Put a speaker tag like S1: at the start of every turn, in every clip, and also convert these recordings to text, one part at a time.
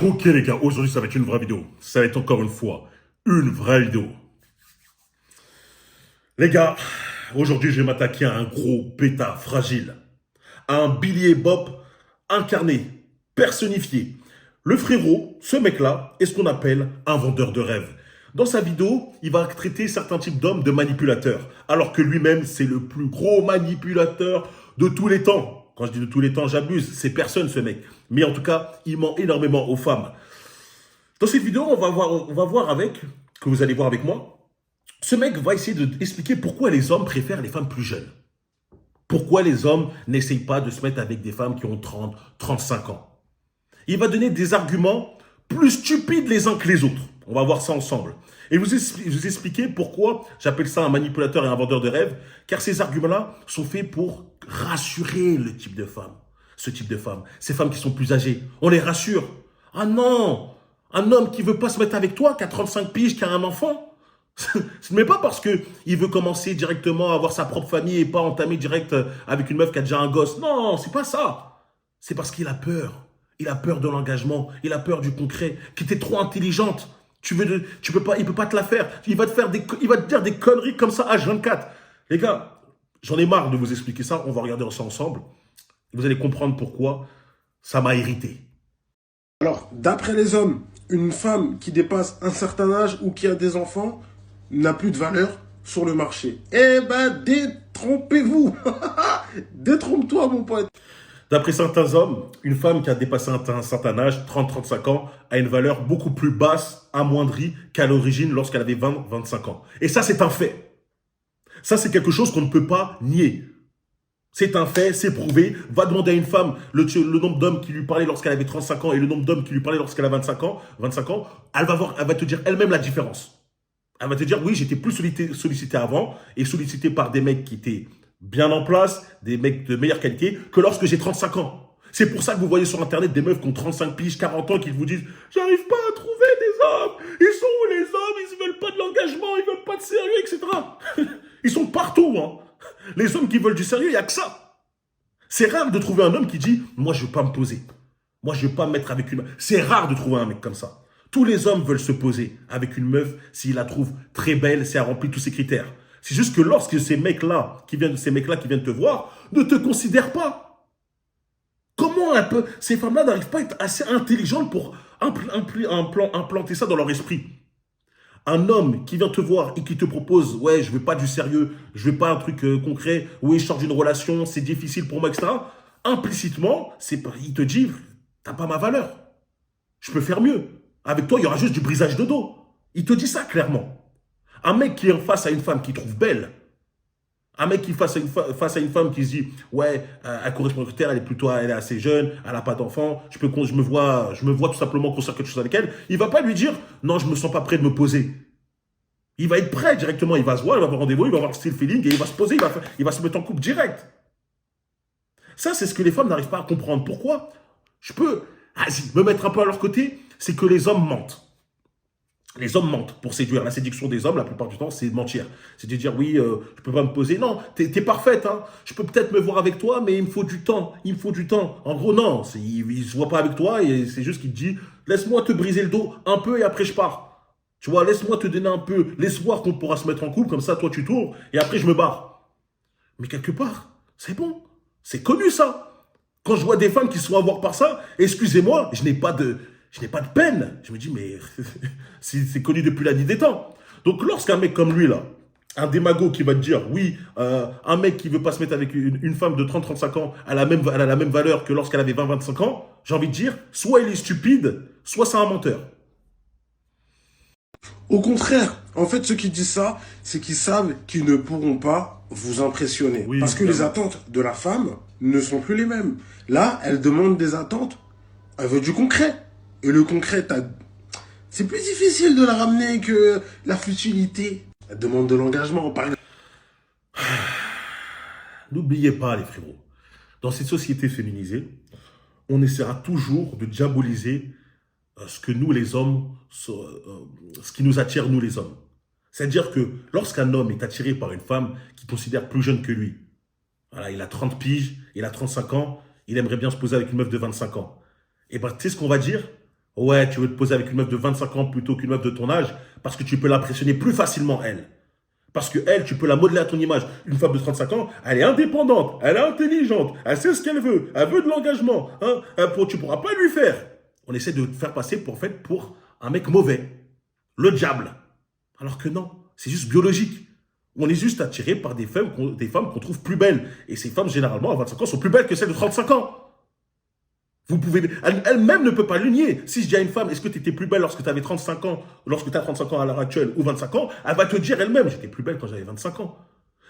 S1: Ok les gars, aujourd'hui ça va être une vraie vidéo. Ça va être encore une fois une vraie vidéo. Les gars, aujourd'hui je vais m'attaquer à un gros bêta fragile. À un Billy Bob incarné, personnifié. Le frérot, ce mec-là, est ce qu'on appelle un vendeur de rêves. Dans sa vidéo, il va traiter certains types d'hommes de manipulateurs, alors que lui-même, c'est le plus gros manipulateur de tous les temps. Quand je dis de tous les temps, j'abuse, c'est personne ce mec. Mais en tout cas, il ment énormément aux femmes. Dans cette vidéo, on va voir avec, que vous allez voir avec moi, ce mec va essayer d'expliquer pourquoi les hommes préfèrent les femmes plus jeunes. Pourquoi les hommes n'essayent pas de se mettre avec des femmes qui ont 30, 35 ans. Il va donner des arguments plus stupides les uns que les autres. On va voir ça ensemble. Et vous expliquer pourquoi j'appelle ça un manipulateur et un vendeur de rêves, car ces arguments-là sont faits pour rassurer le type de femme. Ce type de femme, ces femmes qui sont plus âgées. On les rassure. Ah non, un homme qui veut pas se mettre avec toi, qui a 35 piges, qui a un enfant, ce n'est pas parce qu'il veut commencer directement à avoir sa propre famille et pas entamer direct avec une meuf qui a déjà un gosse. Non, c'est pas ça. C'est parce qu'il a peur. Il a peur de l'engagement. Il a peur du concret. Qui était trop intelligente. Tu peux pas, il peut pas te la faire. Il va te dire des conneries comme ça H24. Les gars, j'en ai marre de vous expliquer ça. On va regarder ça ensemble. Vous allez comprendre pourquoi ça m'a irrité.
S2: Alors, d'après les hommes, une femme qui dépasse un certain âge ou qui a des enfants n'a plus de valeur sur le marché. Eh ben, détrompez-vous. Détrompe-toi, mon pote.
S1: D'après certains hommes, une femme qui a dépassé un certain âge, 30-35 ans, a une valeur beaucoup plus basse, amoindrie qu'à l'origine lorsqu'elle avait 20-25 ans. Et ça, c'est un fait. Ça, c'est quelque chose qu'on ne peut pas nier. C'est un fait, c'est prouvé. Va demander à une femme le nombre d'hommes qui lui parlaient lorsqu'elle avait 35 ans et le nombre d'hommes qui lui parlaient lorsqu'elle a 25 ans, elle va te dire elle-même la différence. Elle va te dire, oui, j'étais plus sollicité avant et sollicité par des mecs qui étaient bien en place, des mecs de meilleure qualité, que lorsque j'ai 35 ans. C'est pour ça que vous voyez sur Internet des meufs qui ont 35 piges, 40 ans, qui vous disent, j'arrive pas à trouver des hommes. Ils sont où les hommes? Ils veulent pas de l'engagement, ils veulent pas de sérieux, etc. Ils sont partout, hein. Les hommes qui veulent du sérieux, il n'y a que ça. C'est rare de trouver un homme qui dit, moi, je veux pas me poser. Moi, je veux pas me mettre avec une meuf. C'est rare de trouver un mec comme ça. Tous les hommes veulent se poser avec une meuf s'ils la trouvent très belle, si elle remplit tous ses critères. C'est juste que lorsque ces mecs-là qui viennent te voir, ne te considèrent pas. Comment ces femmes-là n'arrivent pas à être assez intelligentes pour implanter ça dans leur esprit? Un homme qui vient te voir et qui te propose, ouais, je veux pas du sérieux, je veux pas un truc concret, oui, je sors d'une relation, c'est difficile pour moi, etc. Implicitement, il te dit, t'as pas ma valeur. Je peux faire mieux. Avec toi, il y aura juste du brisage de dos. Il te dit ça clairement. Un mec qui est face à une femme qu'il trouve belle, un mec qui est face à une femme qui se dit, ouais, elle correspond aux critères, elle est assez jeune, elle n'a pas d'enfant, je me vois tout simplement construire quelque chose avec elle. Il va pas lui dire, non, je me sens pas prêt de me poser. Il va être prêt directement, il va se voir, il va avoir rendez-vous, il va avoir le style feeling et il va se poser, il va se mettre en couple direct. Ça, c'est ce que les femmes n'arrivent pas à comprendre. Pourquoi? Je peux, me mettre un peu à leur côté, c'est que les hommes mentent. Les hommes mentent pour séduire. La séduction des hommes, la plupart du temps, c'est de mentir. C'est de dire, oui, je peux pas me poser. Non, t'es parfaite. Hein. Je peux peut-être me voir avec toi, mais il me faut du temps. Il me faut du temps. En gros, non, il se voit pas avec toi et c'est juste qu'il te dit, laisse-moi te briser le dos un peu et après je pars. Tu vois, laisse-moi te donner un peu l'espoir qu'on pourra se mettre en couple. Comme ça, toi, tu tournes et après, je me barre. Mais quelque part, c'est bon. C'est connu, ça. Quand je vois des femmes qui se font avoir par ça, excusez-moi, je n'ai pas de peine. Je me dis, mais c'est connu depuis la nuit des temps. Donc, lorsqu'un mec comme lui, là, un démago qui va te dire, oui, un mec qui veut pas se mettre avec une femme de 30-35 ans, elle a la même valeur que lorsqu'elle avait 20-25 ans, j'ai envie de dire, soit il est stupide, soit c'est un menteur.
S2: Au contraire, en fait, ceux qui disent ça, c'est qu'ils savent qu'ils ne pourront pas vous impressionner.
S1: Oui,
S2: parce que les attentes de la femme ne sont plus les mêmes. Là, elle demande des attentes, elle veut du concret. Et le concret, c'est plus difficile de la ramener que la futilité. Elle demande de l'engagement, par exemple.
S1: N'oubliez pas, les frérots, dans cette société féminisée, on essaiera toujours de diaboliser ce que nous, les hommes, ce qui nous attire, nous, les hommes. C'est-à-dire que lorsqu'un homme est attiré par une femme qui considère plus jeune que lui, voilà, il a 30 piges, il a 35 ans, il aimerait bien se poser avec une meuf de 25 ans. Et ben, tu sais ce qu'on va dire? Ouais, tu veux te poser avec une meuf de 25 ans plutôt qu'une meuf de ton âge parce que tu peux l'impressionner plus facilement, elle. Parce que elle, tu peux la modeler à ton image. Une femme de 35 ans, elle est indépendante, elle est intelligente, elle sait ce qu'elle veut de l'engagement. Hein, tu pourras pas lui faire. On essaie de te faire passer pour un mec mauvais, le diable. Alors que non, c'est juste biologique. On est juste attiré par des femmes qu'on trouve plus belles. Et ces femmes, généralement, à 25 ans, sont plus belles que celles de 35 ans. Elle-même ne peut pas le nier. Si je dis à une femme, est-ce que tu étais plus belle lorsque tu avais 35 ans, lorsque tu as 35 ans à l'heure actuelle ou 25 ans, elle va te dire elle-même, j'étais plus belle quand j'avais 25 ans.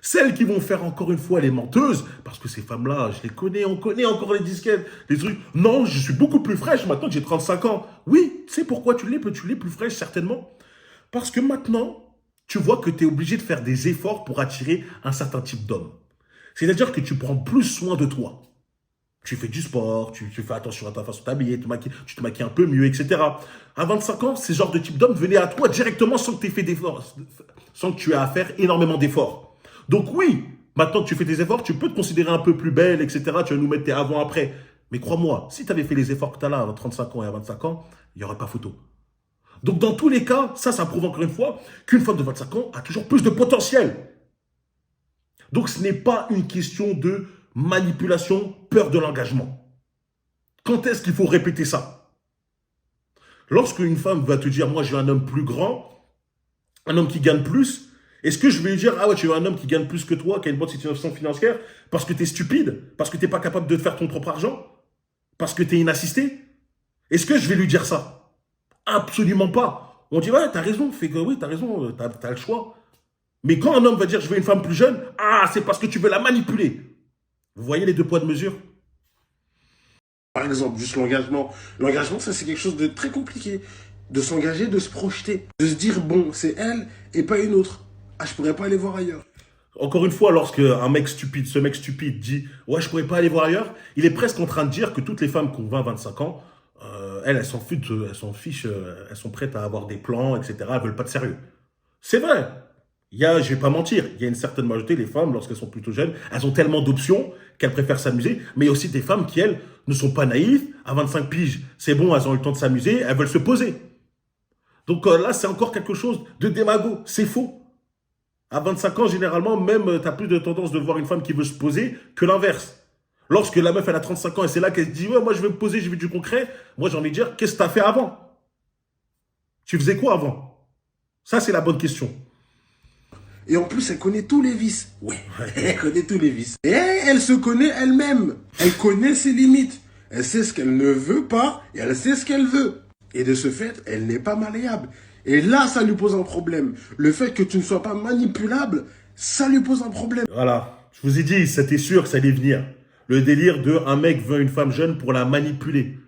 S1: Celles qui vont faire encore une fois les menteuses, parce que ces femmes-là, je les connais, on connaît encore les disquettes, les trucs. Non, je suis beaucoup plus fraîche maintenant que j'ai 35 ans. Oui, tu sais pourquoi tu l'es plus fraîche, certainement. Parce que maintenant, tu vois que tu es obligé de faire des efforts pour attirer un certain type d'homme. C'est-à-dire que tu prends plus soin de toi. Tu fais du sport, tu fais attention à ta façon de t'habiller, tu te maquilles un peu mieux, etc. À 25 ans, ces genres de type d'homme venaient à toi directement sans que tu aies fait d'efforts, sans que tu aies à faire énormément d'efforts. Donc oui, maintenant que tu fais des efforts, tu peux te considérer un peu plus belle, etc. Tu vas nous mettre tes avant-après. Mais crois-moi, si tu avais fait les efforts que tu as là à 35 ans et à 25 ans, il n'y aurait pas photo. Donc dans tous les cas, ça prouve encore une fois qu'une femme de 25 ans a toujours plus de potentiel. Donc ce n'est pas une question de manipulation, peur de l'engagement. Quand est-ce qu'il faut répéter ça? Lorsque une femme va te dire, moi je veux un homme plus grand, un homme qui gagne plus, est-ce que je vais lui dire, ah ouais, tu veux un homme qui gagne plus que toi, qui a une bonne situation financière, parce que tu es stupide, parce que tu n'es pas capable de faire ton propre argent, parce que tu es inassisté? Est-ce que je vais lui dire ça? Absolument pas. On dit, ouais, t'as raison, fais que oui, t'as raison, t'as le choix. Mais quand un homme va dire, je veux une femme plus jeune, ah, c'est parce que tu veux la manipuler. Vous voyez les deux poids de mesure?
S2: Par exemple, juste l'engagement. L'engagement, ça, c'est quelque chose de très compliqué. De s'engager, de se projeter. De se dire, bon, c'est elle et pas une autre. Ah, je pourrais pas aller voir ailleurs.
S1: Encore une fois, lorsque ce mec stupide dit ouais, je pourrais pas aller voir ailleurs, il est presque en train de dire que toutes les femmes qui ont 20-25 ans, elles s'en fichent, elles sont prêtes à avoir des plans, etc. Elles veulent pas de sérieux. C'est vrai. Je vais pas mentir, il y a une certaine majorité, les femmes, lorsqu'elles sont plutôt jeunes, elles ont tellement d'options qu'elles préfèrent s'amuser, mais il y a aussi des femmes qui, elles, ne sont pas naïves, à 25 piges, c'est bon, elles ont eu le temps de s'amuser, elles veulent se poser. Donc là, c'est encore quelque chose de démago, c'est faux. À 25 ans, généralement, même, tu as plus de tendance de voir une femme qui veut se poser que l'inverse. Lorsque la meuf, elle a 35 ans et c'est là qu'elle se dit, ouais, moi, je vais me poser, je veux du concret. Moi, j'ai envie de dire, qu'est-ce que tu as fait avant? Tu faisais quoi avant? Ça, c'est la bonne question.
S2: Et en plus, elle connaît tous les vices. Ouais, elle connaît tous les vices. Et elle se connaît elle-même. Elle connaît ses limites. Elle sait ce qu'elle ne veut pas et elle sait ce qu'elle veut. Et de ce fait, elle n'est pas malléable. Et là, ça lui pose un problème. Le fait que tu ne sois pas manipulable, ça lui pose un problème.
S1: Voilà. Je vous ai dit, c'était sûr que ça allait venir. Le délire de un mec veut une femme jeune pour la manipuler.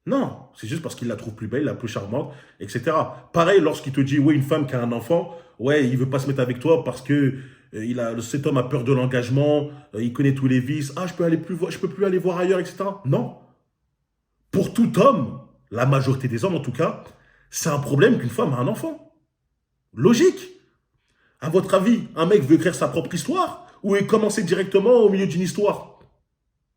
S1: Non, c'est juste parce qu'il la trouve plus belle, la plus charmante, etc. Pareil, lorsqu'il te dit, oui, une femme qui a un enfant, ouais, il veut pas se mettre avec toi parce que cet homme a peur de l'engagement, il connaît tous les vices, ah, je peux plus aller voir ailleurs, etc. Non. Pour tout homme, la majorité des hommes en tout cas, c'est un problème qu'une femme a un enfant. Logique. À votre avis, un mec veut écrire sa propre histoire ou commencer directement au milieu d'une histoire?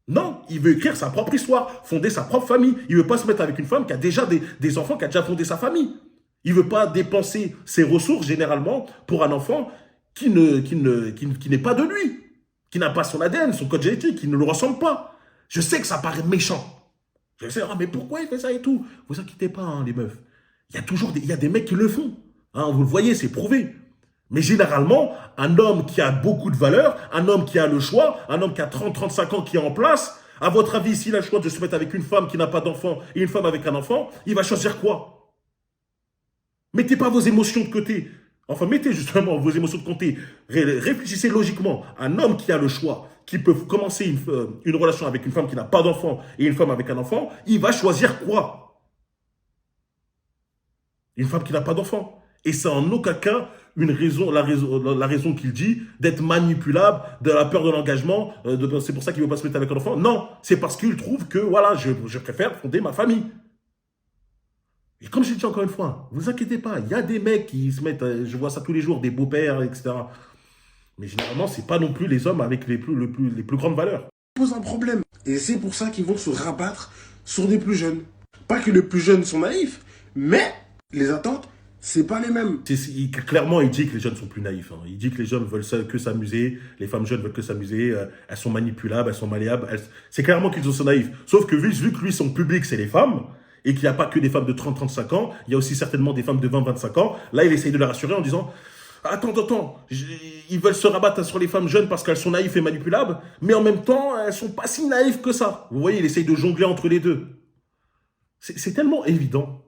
S1: Non, il veut écrire sa propre histoire, fonder sa propre famille. Il ne veut pas se mettre avec une femme qui a déjà des enfants, qui a déjà fondé sa famille. Il ne veut pas dépenser ses ressources, généralement, pour un enfant qui n'est pas de lui, qui n'a pas son ADN, son code génétique, qui ne le ressemble pas. Je sais que ça paraît méchant. Je sais, ah, mais pourquoi il fait ça et tout? Vous inquiétez pas, hein, les meufs. Il y a des mecs qui le font. Hein, vous le voyez, c'est prouvé. Mais généralement, un homme qui a beaucoup de valeur, un homme qui a le choix, un homme qui a 30-35 ans qui est en place, à votre avis, s'il a le choix de se mettre avec une femme qui n'a pas d'enfant et une femme avec un enfant, il va choisir quoi? Mettez pas vos émotions de côté. Enfin, mettez justement vos émotions de côté. Réfléchissez logiquement. Un homme qui a le choix, qui peut commencer une relation avec une femme qui n'a pas d'enfant et une femme avec un enfant, il va choisir quoi? Une femme qui n'a pas d'enfant. Et c'est en aucun cas la raison qu'il dit d'être manipulable, de la peur de l'engagement, c'est pour ça qu'il ne veut pas se mettre avec un enfant. Non, c'est parce qu'il trouve que voilà, je préfère fonder ma famille. Et comme j'ai dit encore une fois, ne vous inquiétez pas, il y a des mecs qui se mettent, je vois ça tous les jours, des beaux-pères, etc. Mais généralement, ce n'est pas non plus les hommes avec les plus grandes valeurs.
S2: Ça pose un problème. Et c'est pour ça qu'ils vont se rabattre sur des plus jeunes. Pas que les plus jeunes sont naïfs, mais les attentes, c'est pas les mêmes.
S1: Clairement, il dit que les jeunes sont plus naïfs. Hein. Il dit que les jeunes veulent que s'amuser, les femmes jeunes veulent que s'amuser, elles sont manipulables, elles sont malléables. C'est clairement qu'ils sont naïfs. Sauf que vu que lui, son public, c'est les femmes, et qu'il n'y a pas que des femmes de 30-35 ans, il y a aussi certainement des femmes de 20-25 ans, là, il essaye de les rassurer en disant « Attends, ils veulent se rabattre sur les femmes jeunes parce qu'elles sont naïves et manipulables, mais en même temps, elles sont pas si naïves que ça. » Vous voyez, il essaye de jongler entre les deux. C'est tellement évident.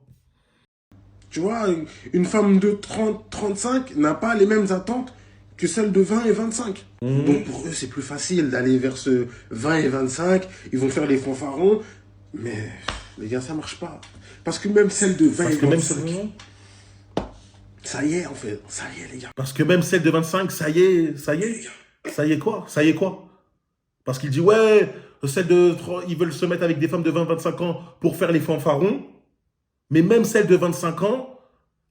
S2: Tu vois, une femme de 30-35 n'a pas les mêmes attentes que celle de 20 et 25. Donc pour eux, c'est plus facile d'aller vers ce 20 et 25. Ils vont faire les fanfarons. Mais les gars, ça marche pas. Parce que même celle de 20 et 25, ça y est en fait. Ça y est les gars.
S1: Parce que même celle de 25, ça y est quoi? Parce qu'il dit, ouais, ils veulent se mettre avec des femmes de 20-25 ans pour faire les fanfarons. Mais même celle de 25 ans,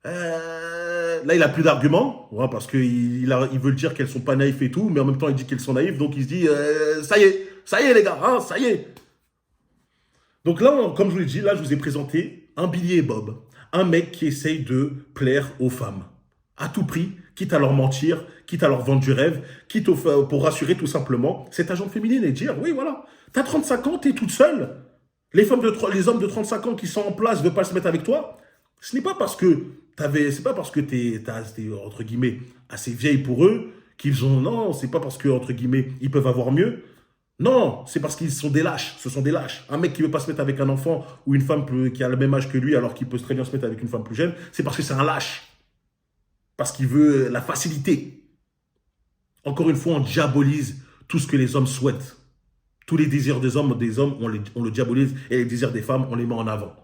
S1: là, il n'a plus d'arguments, ouais, parce qu'il veut dire qu'elles ne sont pas naïves et tout, mais en même temps, il dit qu'elles sont naïves, donc il se dit, ça y est les gars, hein, ça y est. Donc là, comme je vous l'ai dit, là, je vous ai présenté un Billy et Bob, un mec qui essaye de plaire aux femmes, à tout prix, quitte à leur mentir, quitte à leur vendre du rêve, quitte pour rassurer tout simplement cette agente féminine et dire, oui, voilà, t'as 35 ans, t'es toute seule. Les hommes de 35 ans qui sont en place ne veulent pas se mettre avec toi. Ce n'est pas parce que t'es entre guillemets assez vieille pour eux qu'ils ont, non, c'est pas parce que entre guillemets ils peuvent avoir mieux. Non, c'est parce qu'ils sont des lâches. Ce sont des lâches. Un mec qui veut pas se mettre avec un enfant ou une femme qui a le même âge que lui alors qu'il peut très bien se mettre avec une femme plus jeune, c'est parce que c'est un lâche. Parce qu'il veut la facilité. Encore une fois, on diabolise tout ce que les hommes souhaitent. Tous les désirs des hommes, on le diabolise et les désirs des femmes, on les met en avant.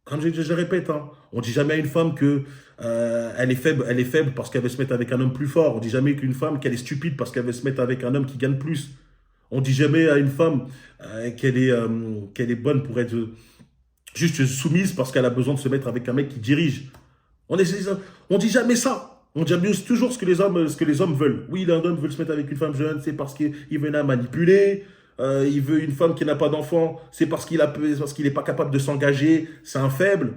S1: Comme je répète, hein, on ne dit jamais à une femme que elle est faible parce qu'elle veut se mettre avec un homme plus fort. On ne dit jamais qu'une femme qu'elle est stupide parce qu'elle veut se mettre avec un homme qui gagne plus. On ne dit jamais à une femme qu'elle est bonne pour être juste soumise parce qu'elle a besoin de se mettre avec un mec qui dirige. On dit jamais ça. On diabolise toujours ce que les hommes veulent. Oui, un homme veut se mettre avec une femme jeune, c'est parce qu'il veut la manipuler. Il veut une femme qui n'a pas d'enfant, c'est parce qu'il n'est pas capable de s'engager, c'est un faible.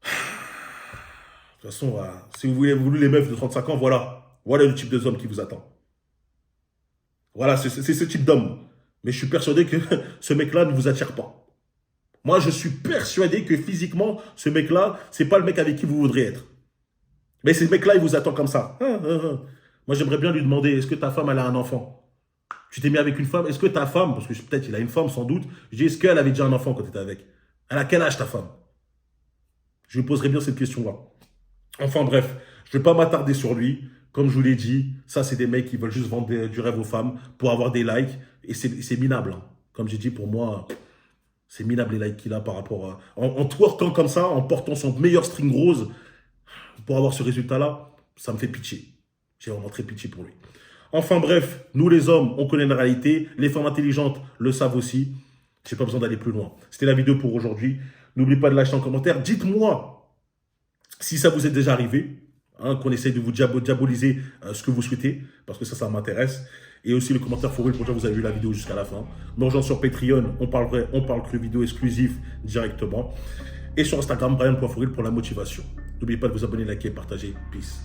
S1: De toute façon, si vous voulez les meufs de 35 ans, voilà le type d'homme qui vous attend. Voilà, c'est ce type d'homme. Mais je suis persuadé que ce mec-là ne vous attire pas. Moi, je suis persuadé que physiquement, ce mec-là, c'est pas le mec avec qui vous voudrez être. Mais ce mec-là, il vous attend comme ça. Moi, j'aimerais bien lui demander, est-ce que ta femme, elle a un enfant? Tu t'es mis avec une femme, est-ce que ta femme, parce que peut-être il a une femme sans doute, je dis, est-ce qu'elle avait déjà un enfant quand tu étais avec? Elle a quel âge ta femme? Je lui poserai bien cette question-là. Enfin bref, je ne vais pas m'attarder sur lui. Comme je vous l'ai dit, ça c'est des mecs qui veulent juste vendre du rêve aux femmes pour avoir des likes. Et c'est minable. Hein. Comme j'ai dit, pour moi, c'est minable les likes qu'il a par rapport à... En twerkant comme ça, en portant son meilleur string rose, pour avoir ce résultat-là, ça me fait pitié. J'ai vraiment très pitié pour lui. Enfin bref, nous les hommes, on connaît la réalité. Les femmes intelligentes le savent aussi. Je n'ai pas besoin d'aller plus loin. C'était la vidéo pour aujourd'hui. N'oubliez pas de lâcher un commentaire. Dites-moi si ça vous est déjà arrivé, hein, qu'on essaye de vous diaboliser ce que vous souhaitez, parce que ça m'intéresse. Et aussi le commentaire for real pour dire que vous avez vu la vidéo jusqu'à la fin. Me rejoindre sur Patreon, on parle que vidéo exclusive directement. Et sur Instagram, Brian.forreal pour la motivation. N'oubliez pas de vous abonner, liker, partager. Peace.